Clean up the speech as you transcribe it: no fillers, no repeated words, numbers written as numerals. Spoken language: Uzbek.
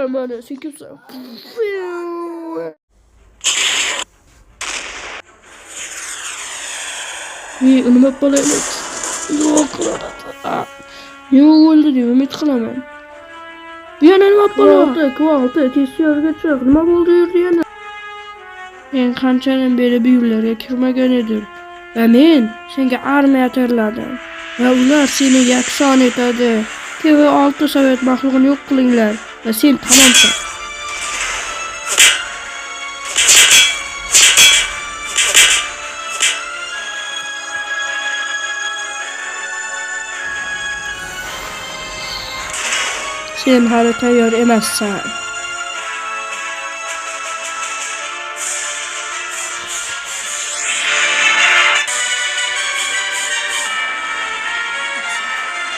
Mana sen kimsin? Nima bo'laylik? Yo'q. Yo'q o'ldi deb umid qilaman. Bu yana nima bo'ldi? Kvote tezkorga chiq. Nima bo'ldi yurdi yana? Men qanchadan beri bu yo'llarga kirmagan edim. Va men senga armiya tayyorladim. Va ular seni yakson etadi. TV6 sovet maxluqini yo'q qilinglar va sen tamomsan. Sen hali tayyor emassan.